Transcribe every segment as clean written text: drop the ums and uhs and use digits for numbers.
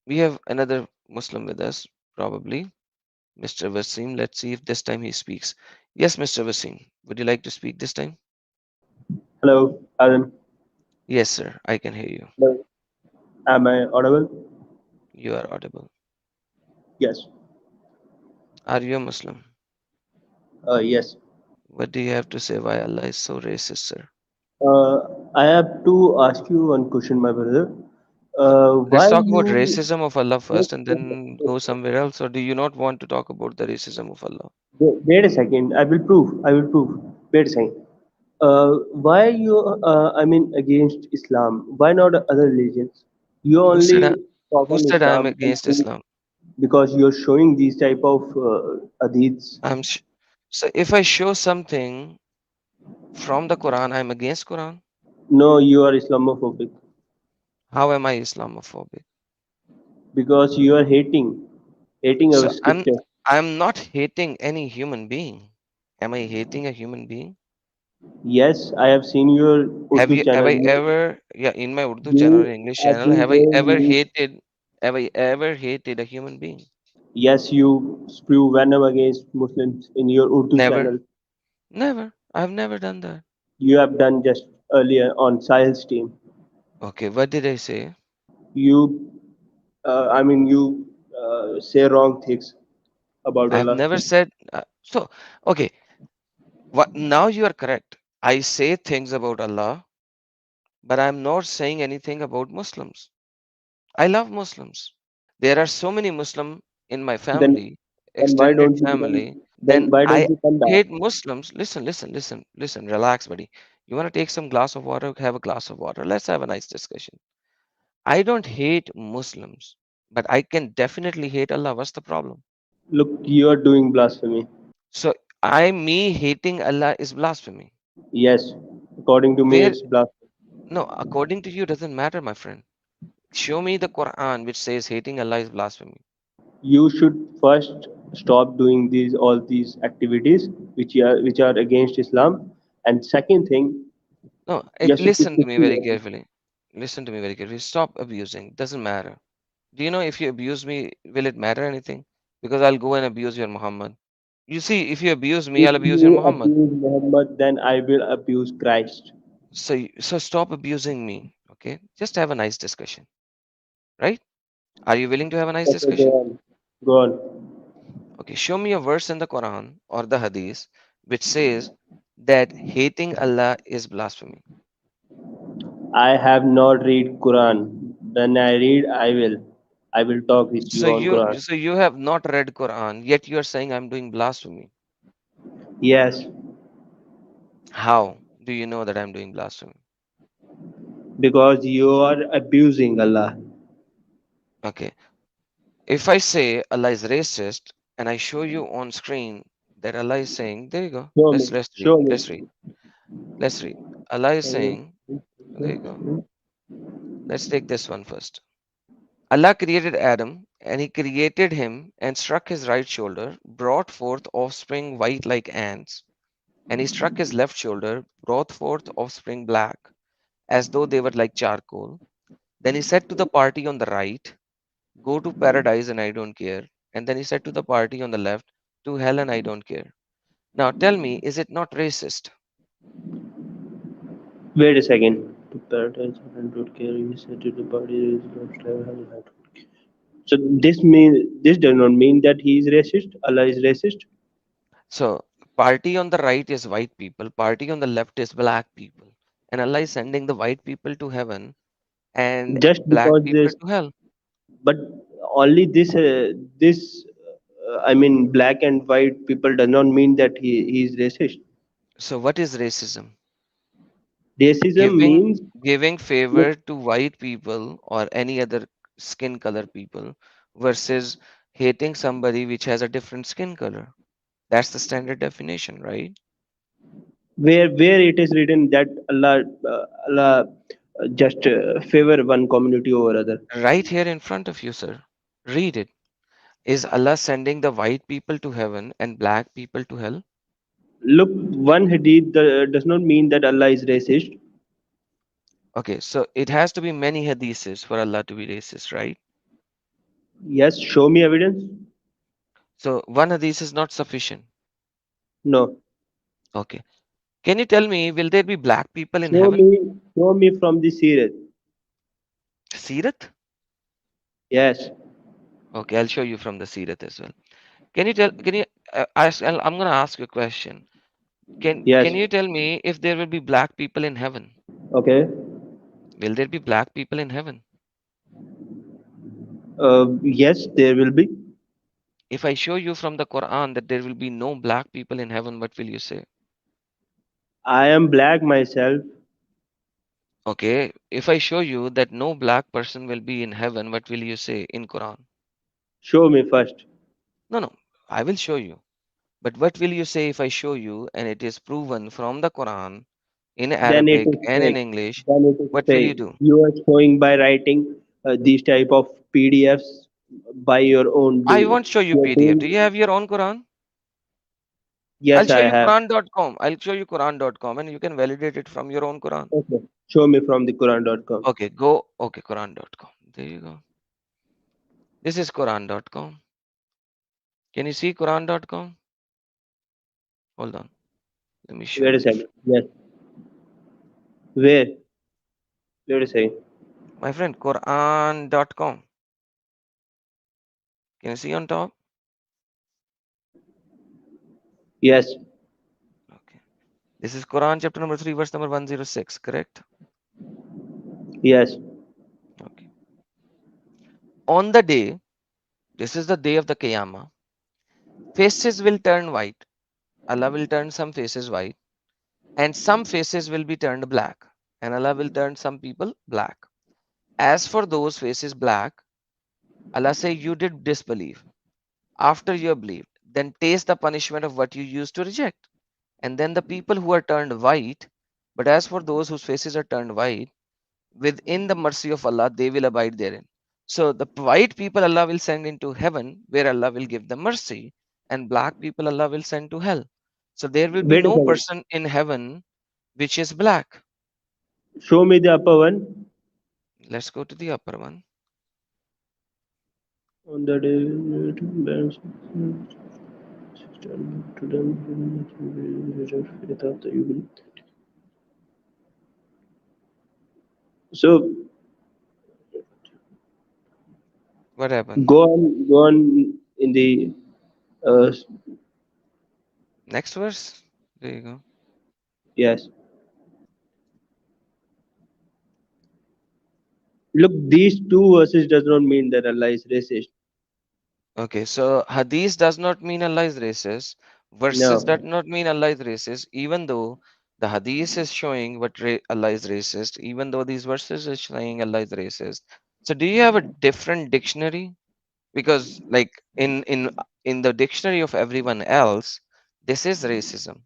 We have another Muslim with us, probably Mr. Wasim. Let's see if this time he speaks. Yes, Mr. Wasim, would you like to speak this time? Hello, Adam. Yes, sir, I can hear you. Hello. Am I audible? You are audible. Yes. Are you a Muslim? Yes. What do you have to say why Allah is so racist, sir? Uh, I have to ask you one question, my brother. Let's Why talk about you racism of Allah wait, first and wait, then wait, go somewhere else, or do you not want to talk about the racism of Allah? wait a second? I will prove. I will prove. Wait a second. Why you? I mean, against Islam? Why not other religions? You Who said only talk who on said I'm Islam and against Islam? because you're showing these type of hadiths. I'm sh- so if I show something from the Quran, I'm against Quran. No, you are Islamophobic How am I Islamophobic? because you are hating our So scripture. I'm not hating any human being. Am I hating a human being? Yes, I have seen your Urdu Have channel. I ever, yeah, in my Urdu channel or You English have channel, been there. have I ever hated a human being? Yes, you spew venom against Muslims in your Urdu Never, channel. never. I've never done that. You have done just earlier on Sahil's team. Okay, what did I say? You, you say wrong things about I've Allah. never said so. Okay, what now you are correct. I say things about Allah, but I'm not saying anything about Muslims. I love Muslims. There are so many Muslim in my Then, family, then why extended don't you become? family. Then Then why don't I you come back? hate Muslims. Listen. Relax, buddy. You want to take some glass of water? Have a glass of water. Let's have a nice discussion. I don't hate Muslims, but I can definitely hate Allah. What's the problem? Look, you are doing blasphemy. So me hating Allah is blasphemy. Yes, according to me, Where it's blasphemy. no, according to you, doesn't matter, my friend. Show me the Quran which says hating Allah is blasphemy. You should first stop doing these activities which are against Islam. And second thing, No, you're supposed listen to to me see very carefully. Listen to me very carefully. Stop abusing. Doesn't matter. Do you know if you abuse me, will it matter anything? Because I'll go and abuse your Muhammad. You see, if you abuse me, if I'll abuse your you Muhammad. abuse Muhammad, then I will abuse Christ. So stop abusing me. Okay? Just have a nice discussion. Right? Are you willing to have a nice Okay, go discussion? on. Go on. Okay, show me a verse in the Quran or the Hadith which says that hating Allah is blasphemy. I have not read Quran. When I read, I will talk with So you on Quran. you have not read Quran, yet you are saying I'm doing blasphemy. Yes, How do you know that I'm doing blasphemy? because you are abusing Allah. Okay. If I say Allah is racist and I show you on screen that Allah is saying, there you go. Show me. Let's read. Show me. Let's read. Let's read. Allah is saying, there you go. Let's take this one first. Allah created Adam and he created him and struck his right shoulder, brought forth offspring white like ants, and he struck his left shoulder, brought forth offspring black, as though they were like charcoal. Then he said to the party on the right, go to paradise and I don't care. And then he said to the party on the left, to hell and I don't care. Now tell me, is it not racist? Wait a second. To paradise and don't care. He said to the party. So this does not mean that he is racist. Allah is racist. So, party on the right is white people, party on the left is black people. And Allah is sending the white people to heaven and Just black because people this, to hell. but only this. Black and white people does not mean that he is racist. So, what is racism? Racism Giving means giving look, favor to white people or any other skin color people versus hating somebody which has a different skin color. That's the standard definition, right? where it is written that Allah just favor one community over other. Right here in front of you, sir. Read it. Is Allah sending the white people to heaven and black people to hell? Look, one hadith does not mean that Allah is racist. Okay, so it has to be many hadiths for Allah to be racist, right? Yes, show me evidence. So one hadith is not sufficient. No. Okay. Can you tell me, will there be black people in Show heaven? me, show me from the Sirat. Sirat? Yes, Okay, I'll show you from the Sirat as well. Can you ask, I'm going to ask you a question. Can yes. you tell me if there will be black people in heaven? Okay. Will there be black people in heaven? Yes, there will be. If I show you from the Quran that there will be no black people in heaven, what will you say? I am black myself. Okay, if I show you that no black person will be in heaven, what will you say in Quran? Show me first. No, no, I will show you. But what will you say if I show you and it is proven from the Quran in Then it Arabic is and in fake. English? Then it is What will you fake. do? You are showing by writing these type of PDFs by your own I do. won't show you You are PDF. Do doing. you have your own Quran? I'll Yes, show I you have. Quran.com. I'll show you Quran.com and you can validate it from your own Quran. Okay. Show me from the Quran.com. Okay, go. Okay, Quran.com. There you go. This is Quran.com. Can you see Quran.com? Hold on. Let me show Wait a you. second. Yes. Where? Wait a second. My friend, Quran.com. Can you see on top? Yes. Okay. This is Quran chapter number 3, verse number 106, correct? Yes. Okay. On the day, this is the day of the Qiyamah, faces will turn white. Allah will turn some faces white, and some faces will be turned black, and Allah will turn some people black. As for those faces black, Allah say, you did disbelieve. After you have believed, then taste the punishment of what you used to reject. And then the people who are turned white, but as for those whose faces are turned white, within the mercy of Allah, they will abide therein. So the white people Allah will send into heaven, where Allah will give them mercy, and black people Allah will send to hell. So there will be Wait a no second. person in heaven which is black. Show me the upper one. Let's go to the upper one. On the day to them without you will. So What happened? go on in the uh, Next verse. There you go. yes. Look, these two verses does not mean that Allah is racist. Okay, so hadith does not mean Allah is racist. Verses No. does not mean Allah is racist, even though the hadith is showing what Allah is racist, even though these verses are showing Allah is racist. So do you have a different dictionary? Because like in the dictionary of everyone else, this is racism.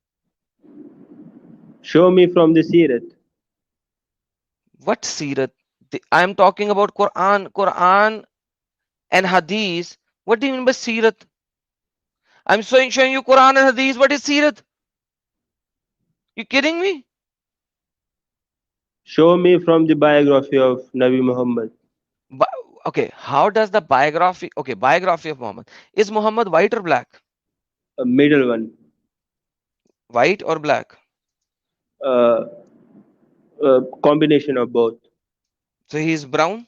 Show me from the Sirat. What sirat? I'm talking about Quran and hadith. What do you mean by sirat? I'm showing you Quran and hadith. What is sirat? You kidding me? Show me from the biography of Nabi Muhammad. Bi- okay, how does the biography? Okay, biography of Muhammad. Is Muhammad white or black? A middle one. White or black? Uh, Combination of both. So he is brown.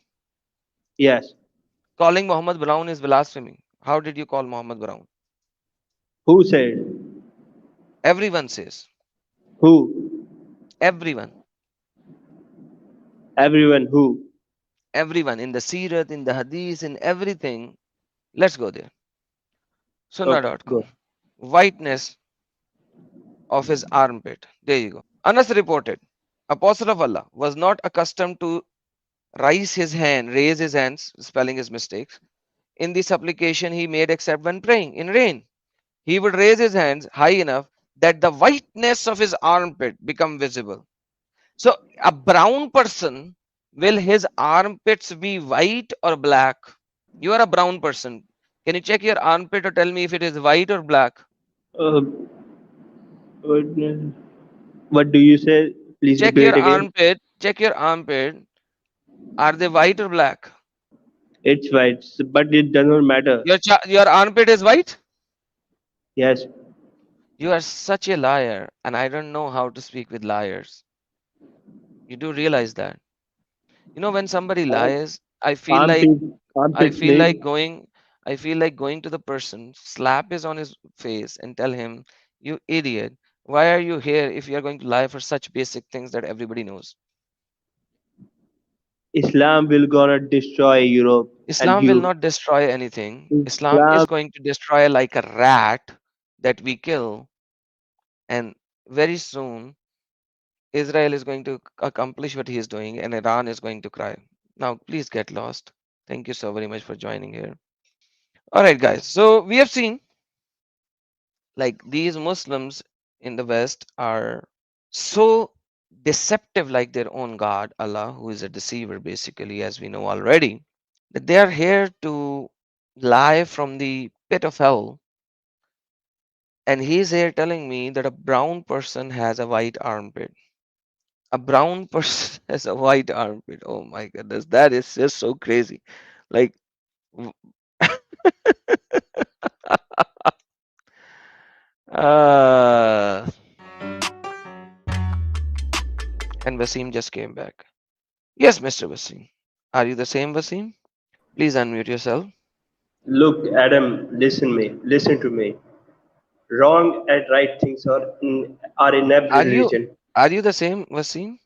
Yes. Calling Muhammad brown is blasphemy. How did you call Muhammad brown? Who said? Everyone says. Who? Everyone. Everyone who? Everyone in the Sirat, in the Hadith, in everything. Let's go there. Okay, Sunnah.com. go. Whiteness of his armpit. There you go. Anas reported, Apostle of Allah was not accustomed to raise his hands, spelling his mistakes, in the supplication he made except when praying in rain. He would raise his hands high enough that the whiteness of his armpit become visible. So a brown person, will his armpits be white or black? You are a brown person. Can you check your armpit or tell me if it is white or black? Uh, what, what do you say? Please Check repeat your again. armpit. Check your armpit. Are they white or black? It's white, but it does not matter. Your armpit is white? Yes, You are such a liar, and I don't know how to speak with liars. You do realize that. You know, when somebody lies, armpit, I armpit feel means like going I feel like going to the person, slap his on his face and tell him, "You idiot, why are you here if you are going to lie for such basic things that everybody knows?" Islam will gonna destroy Europe and Islam will you. not destroy anything. Islam is Islam, going to destroy like a rat that we kill, and very soon Israel is going to accomplish what he is doing and Iran is going to cry. Now, please get lost. Thank you so very much for joining here. All right, guys. So we have seen like these Muslims in the West are so deceptive, like their own God, Allah, who is a deceiver, basically, as we know already, that they are here to lie from the pit of hell. And he's here telling me that a brown person has a white armpit. A brown person has a white armpit. Oh my goodness, that is just so crazy. Like, w- uh, and Wasim just came back. Yes, Mr. Wasim. Are you the same Wasim? Please unmute yourself. look, Adam, listen to me. Wrong and right things are in every Are you religion. are you the same Wasim?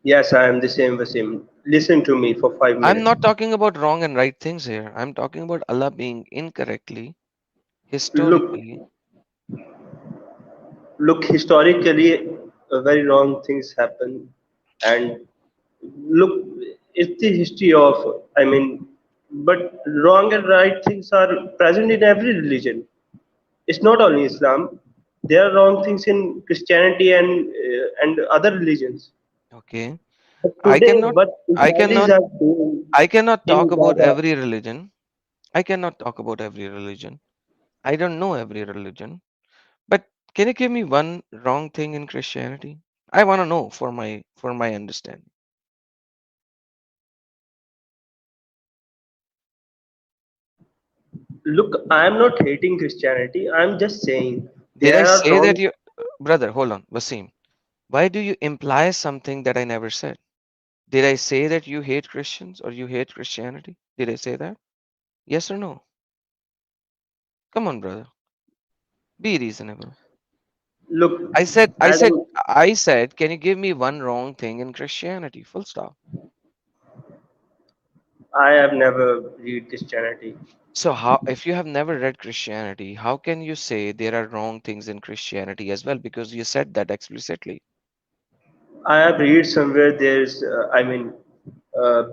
Yes, I am the same Wasim. Listen to me for five I'm minutes. not talking about wrong and right things here. I'm talking about Allah being incorrectly, Look, historically. look. Historically, very wrong things happen, and look, it's the history of. I mean, but wrong and right things are present in every religion. It's not only Islam. There are wrong things in Christianity and other religions. Okay. But I today, cannot what I Israelis cannot are doing I cannot in talk about Gaza, every religion. I cannot talk about every religion. I don't know every religion. But can you give me one wrong thing in Christianity? I want to know for my understanding. look, I am not hating Christianity. I'm just saying Did I there are say that wrong. you brother, hold on, Wasim. Why do you imply something that I never said? Did I say that you hate Christians or you hate Christianity? Did I say that? Yes or no? Come on, brother. Be reasonable. Look, I said, I said, Adam, I said, can you give me one wrong thing in Christianity? Full stop. I have never read Christianity. So how, if you have never read Christianity, how can you say there are wrong things in Christianity as well? Because you said that explicitly. I have read somewhere there's,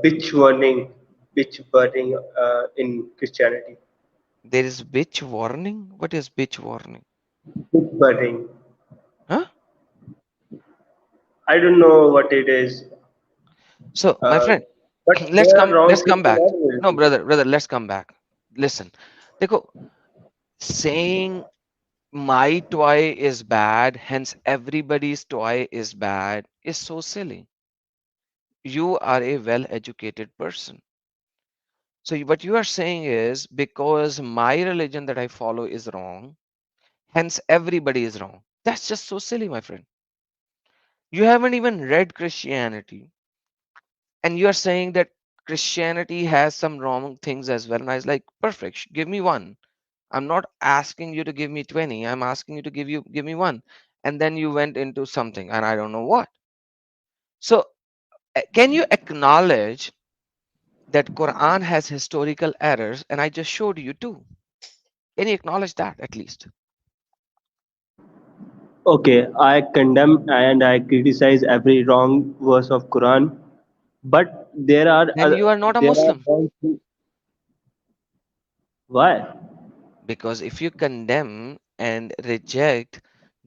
bitch warning, bitch burning in Christianity. There is bitch warning. What is bitch warning? Bitch burning. Huh? I don't know what it is, So, my uh, friend, but there are let's wrong come things in back. No, every. brother, let's come back. Listen, देखो, saying my toy is bad, hence everybody's toy is bad, is so silly. You are a well educated person. So, what you are saying is because my religion that I follow is wrong, hence everybody is wrong. That's just so silly, my friend. You haven't even read Christianity, and you are saying that Christianity has some wrong things as well. And I was like, perfect, give me one. I'm not asking you to give me 20. I'm asking you to give me one. And then you went into something, and I don't know what. So, can you acknowledge that Quran has historical errors? And I just showed you too. Can you acknowledge that at least? Okay, I condemn and I criticize every wrong verse of Quran, but Then you are not a there are Muslim. wrong things. Why? Because if you condemn and reject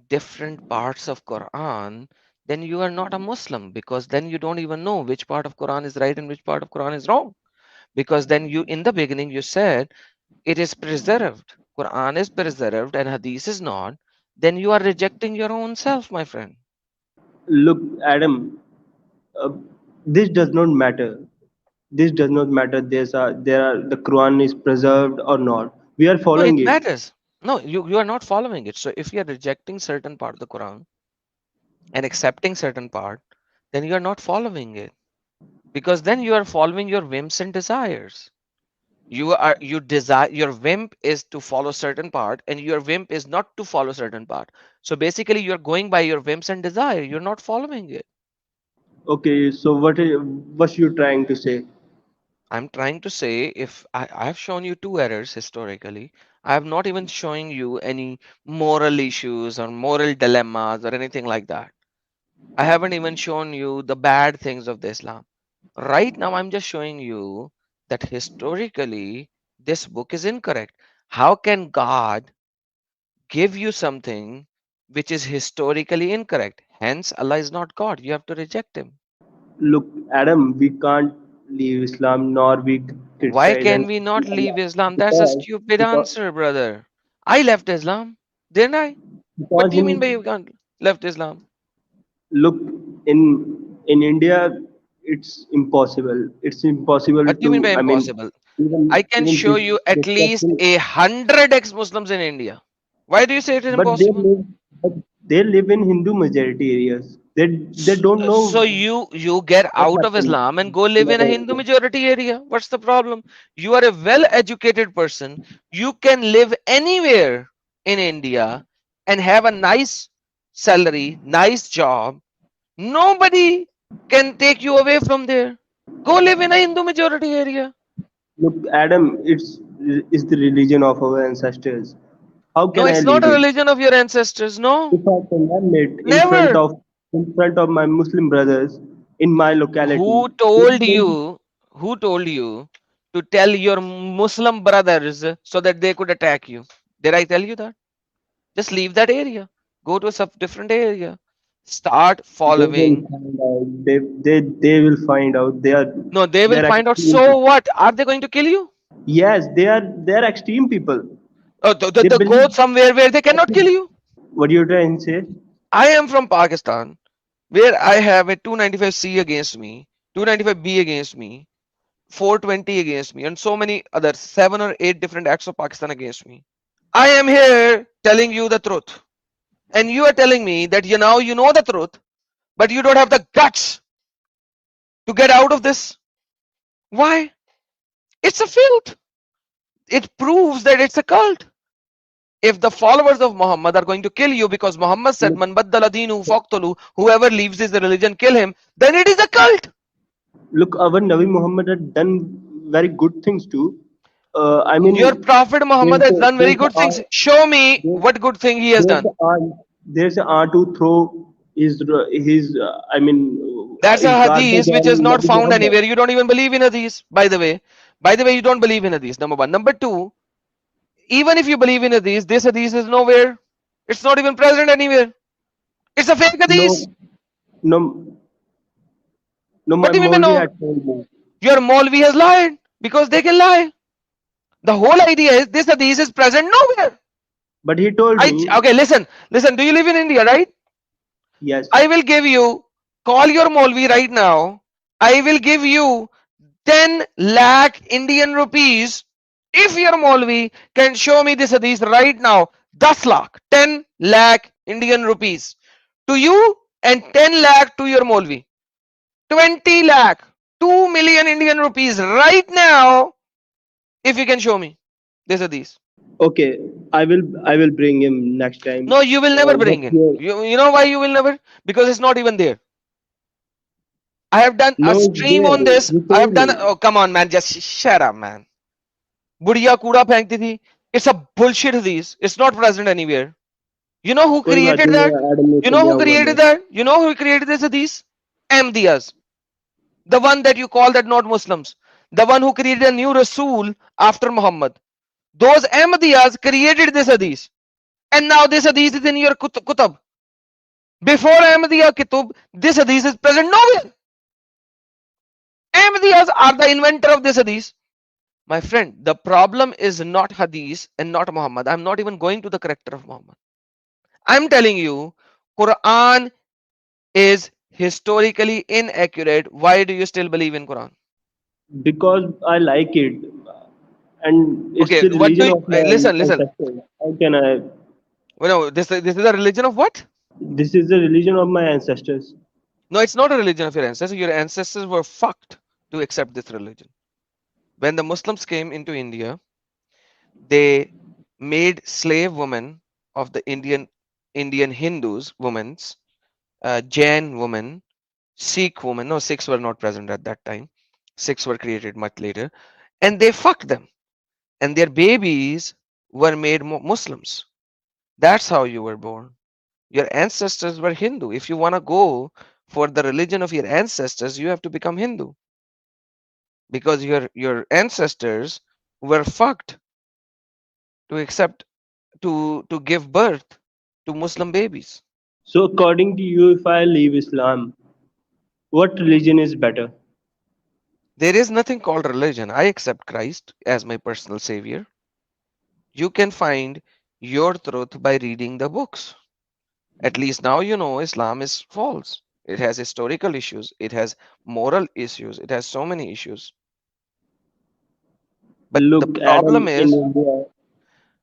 different parts of Quran, then you are not a Muslim, because then you don't even know which part of Quran is right and which part of Quran is wrong. Because then you in the beginning you said it is preserved. Quran is preserved and Hadith is not. Then you are rejecting your own self, my friend. Look, Adam, uh, this does not matter. this does not matter. The Quran is preserved or not. We are No, following it it. matters. No, you are not following it. So if you are rejecting certain part of the Quran and accepting certain part, then you are not following it. Because then you are following your whims and desires. You desire, your whim is to follow certain part and your whim is not to follow certain part. So basically you're going by your whims and desire. You're not following it. Okay, so what you trying to say? I'm trying to say, if I have shown you two errors historically, I have not even showing you any moral issues or moral dilemmas or anything like that. I haven't even shown you the bad things of the Islam. Right now, I'm just showing you that historically this book is incorrect. How can God give you something which is historically incorrect? Hence, Allah is not God. You have to reject him. Look, Adam, we can't leave Islam nor we Why criticize can and we not leave Islam? That's a because stupid because answer, brother. I left Islam, didn't I? What because do you in mean by you can't left Islam? look in India it's impossible. It's impossible What do you to mean by I mean impossible? I even can even show you at least discussing, 100 ex-Muslims in India. Why do you say it is but they impossible? live but they live in Hindu majority areas. They don't know So you get what's out of happening Islam and go in live in a other Hindu areas. majority area. What's the problem? You are a well-educated person. You can live anywhere in India and have a nice salary, nice job. Nobody can take you away from there. Go live in a Hindu majority area. Look, Adam, it's the religion of our ancestors. How No, can I it's not leave a it? religion of your ancestors. No, If I condemn it never. in front of my Muslim brothers in my locality, Who told you? Who told you to tell your Muslim brothers so that they could attack you? Did I tell you that? Just leave that area. Go to a different area. Start they will following. find out. They will find out. No, they will They're find out. extreme So people. what? Are they going to kill you? Yes, they're extreme people. Oh, They go believe. somewhere where they cannot kill you. What you trying to say? I am from Pakistan, where I have a 295C against me, 295B against me, 420 against me, and so many others, 7 or 8 different acts of Pakistan against me. I am here telling you the truth. And you are telling me that you know the truth, but you don't have the guts to get out of this. Why? It's a filth. It proves that it's a cult. If the followers of Muhammad are going to kill you because Muhammad said, Look, Man baddala deenu faqtulu, whoever leaves his religion, kill him, then it is a cult. look, our Nabi Muhammad had done very good things too. I Your mean, Prophet Muhammad has done very there's a good things. Show me there, what good thing he has there's done. a art there's an art to throw his I mean That's a his garbage hadith which is on not Nabi found Muhammad. anywhere. You don't even believe in hadith, by the way. By the way, you don't believe in hadith, number one. Number two, even if you believe in hadith, this hadith is nowhere. It's not even present anywhere. It's a fake hadith. No, no, no. What My do you mean by Maulvi no? had told me, Your Maulvi has lied because they can lie. The whole idea is this hadith is present nowhere. but he told me Okay, listen. Do you live in India, right? yes. I will give you, call your Maulvi right now. I will give you 10 lakh Indian rupees if your Maulvi can show me this hadith right now. 10 lakh, 10 lakh Indian rupees to you and 10 lakh to your Maulvi. 20 lakh, 2 million Indian rupees right now if you can show me this hadith. Okay, I will bring him next time. No, you will never bring What's in. your You know why you will never? Because it's not even there. I have done a no? It's stream there. on this. He I told have done. me. Oh, come on, man. Just shut up, man. बुढ़िया कूड़ा फेंकती थी. It's a bullshit hadith. It's not present anywhere. You know who कोई बात created नहीं, that? मैं Adam में You know चले who आऊंगा created मैं. that? You know who created this hadith? Ahmadiyas. The one that you call that not Muslims. The one who created a new Rasul after Muhammad. Those Ahmadiyas created this hadith. And now this hadith is in your kutab. Before Ahmadiyya Kitub, this hadith is present nowhere. Ahmadiyas are the inventor of this hadith. My friend, the problem is not hadith and not Muhammad. I'm not even going to the character of Muhammad. I'm telling you, Quran is historically inaccurate. Why do you still believe in Quran? because I like it, and it's Okay, the what do religion you, of my listen, listen. ancestors. How can I? Well, no, this is a religion of what? This is the religion of my ancestors. No, it's not a religion of your ancestors. Your ancestors were fucked to accept this religion. When the Muslims came into India, they made slave women of the Indian Hindus, women's, Jain women, Sikh women. No, Sikhs were not present at that time. Sikhs were created much later, and they fucked them, and their babies were made Muslims. That's how you were born. Your ancestors were Hindu. If you want to go for the religion of your ancestors, you have to become Hindu because your ancestors were fucked to accept to give birth to Muslim babies. So, according to you, if I leave Islam, what religion is better? There is nothing called religion. I accept Christ as my personal savior. You can find your truth by reading the books. At least now you know Islam is false. It has historical issues, it has moral issues, it has so many issues. But the Look, problem Adam, is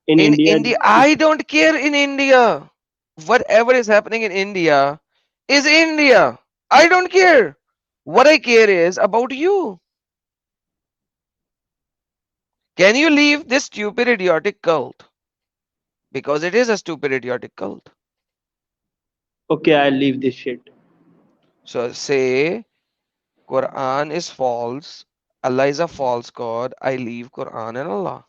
in in India, India, I don't care in India. Whatever is happening in India is India. I don't care. What I care is about you. Can you leave this stupid, idiotic cult? Because it is a stupid, idiotic cult. okay, I leave this shit. So say Quran is false, Allah is a false god. I leave Quran and Allah.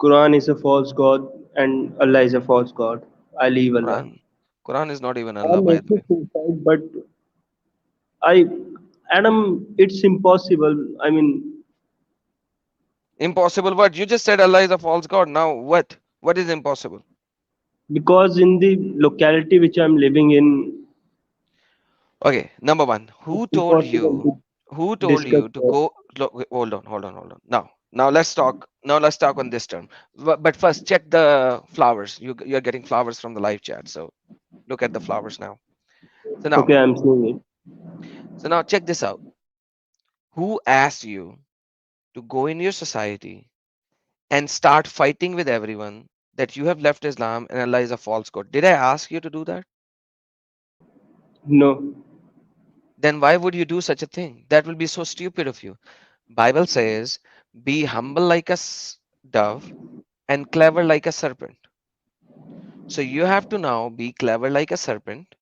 Quran is a false god, and Allah is a false god. I leave Allah. Quran, Quran is not even Allah, I'm by the making way. suicide, but I, Adam, it's impossible. I mean, Impossible. What you just said? Allah is a false god. Now what? What is impossible? because in the locality which I'm living in, Okay, number one, it's who told impossible you? to Who told discuss you to that. go? Hold on, hold on, hold on. Now let's talk. Now let's talk on this term. But first, check the flowers. You're getting flowers from the live chat. So look at the flowers now. So now, Okay, I'm seeing it. so now check this out. Who asked you to go in your society and start fighting with everyone that you have left Islam and Allah is a false god? Did I ask you to do that? No. Then why would you do such a thing? That will be so stupid of you. Bible says, be humble like a dove and clever like a serpent. So you have to now be clever like a serpent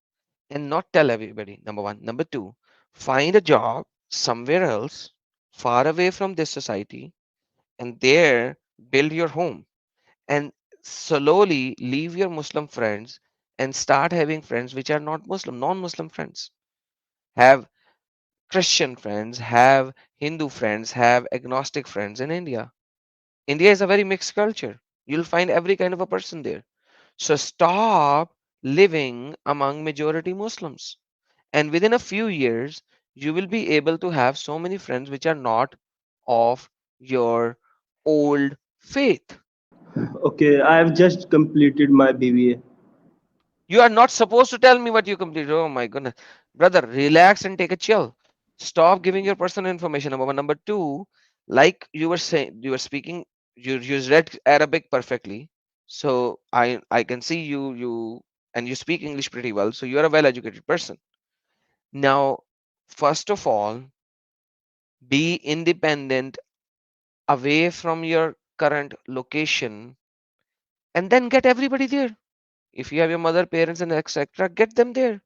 and not tell everybody. Number one. Number two, find a job somewhere else, far away from this society, and there build your home. And slowly leave your Muslim friends and start having friends which are not Muslim, non-Muslim friends. Have Christian friends, have Hindu friends, have agnostic friends in India. India is a very mixed culture. You'll find every kind of a person there. So stop living among majority Muslims. And within a few years, you will be able to have so many friends which are not of your old faith. Okay, I have just completed my BBA. You are not supposed to tell me what you completed. Oh my goodness. Brother, relax and take a chill. Stop giving your personal information. Number one. Number two, like you were saying, you were speaking, you read Arabic perfectly. So I can see you and you speak English pretty well. So you are a well educated person. Now, first of all, be independent away from your current location and then get everybody there. If you have your mother, parents, and etc., get them there.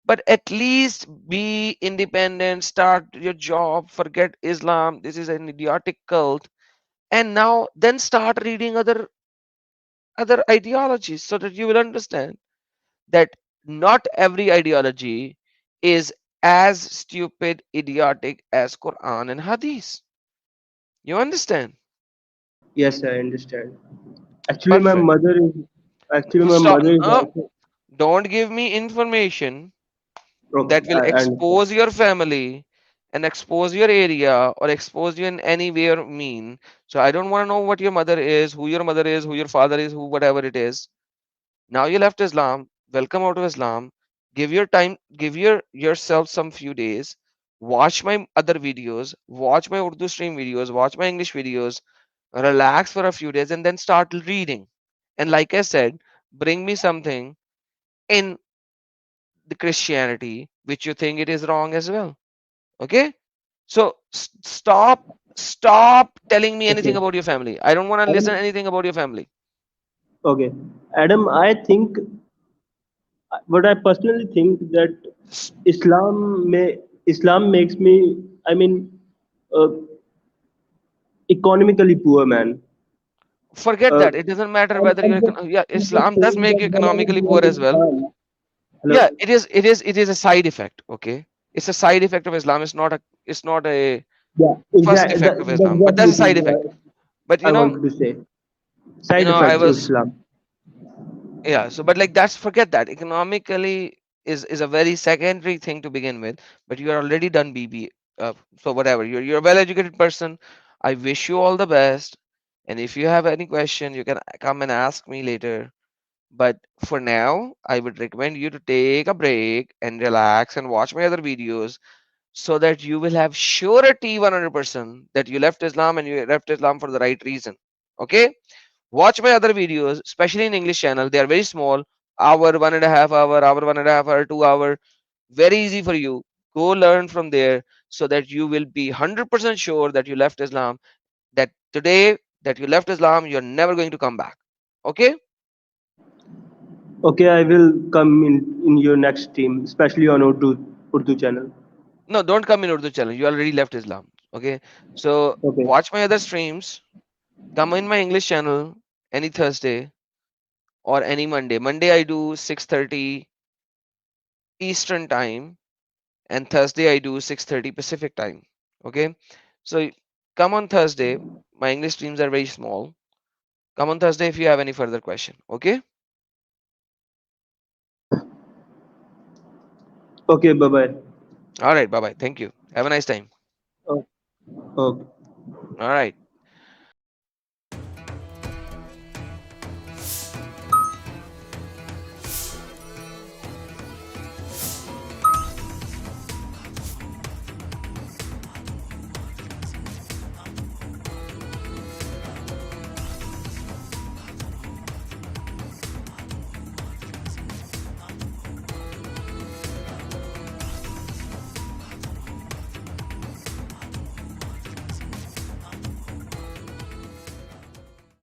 But at least be independent, start your job, forget Islam, this is an idiotic cult, and now then start reading other ideologies so that you will understand that not every ideology is as stupid, idiotic as Quran and Hadith. You understand? Yes, I understand. Actually, my Perfect. mother is. Actually, my Stop. mother is also. Don't give me information Okay, that will I understand. expose your family and expose your area or expose you in any way or mean. So I don't want to know what your mother is, who your mother is, who your father is, who whatever it is. Now you left Islam. Welcome out of Islam. Give your time, give yourself some few days. watch my other videos, watch my Urdu stream videos, watch my English videos, relax for a few days, and then start reading. And like I said, bring me something in the Christianity which you think it is wrong as well. Okay? So stop telling me anything Okay. about your family. I don't want to listen Adam, anything about your family. okay. Adam, I think what I personally think that S- Islam makes me, I mean, uh, economically poor man. Forget Uh, that. It doesn't matter whether I'm you're just, yeah, I'm just Islam does saying make that you when I economically poor joined as well. Islam, Yeah, hello. it is a side effect, okay? It's a side effect of Islam. It's not a Yeah, first exactly. effect of That's Islam, but what that's a side basically effect. But I wanted to say. Side I effects of was Islam. yeah, so but like that's forget that. Economically is a very secondary thing to begin with, but you are already done BB. So whatever, you're a well-educated person. I wish you all the best. And if you have any question, you can come and ask me later. But for now, I would recommend you to take a break and relax and watch my other videos so that you will have surety 100% that you left Islam and you left Islam for the right reason. Okay? Watch my other videos, especially in English channel. They are very small, hour, 1.5 hour, hour, 1.5 hour, 2 hour. Very easy for you. Go learn from there so that you will be 100% sure that you left Islam. That today that you left Islam, you're never going to come back. Okay? Okay, I will come in your next team, especially on Urdu channel. No, don't come in Urdu channel. You already left Islam. Okay? So Okay. watch my other streams. Come in my English channel any Thursday or any Monday. Monday I do 6:30 Eastern time and Thursday I do 6:30 Pacific time. Okay, so come on Thursday. My English streams are very small. Come on Thursday if you have any further question. Okay, Okay. Bye bye. all right, bye bye. Thank you. Have a nice time. Okay. Okay. All right.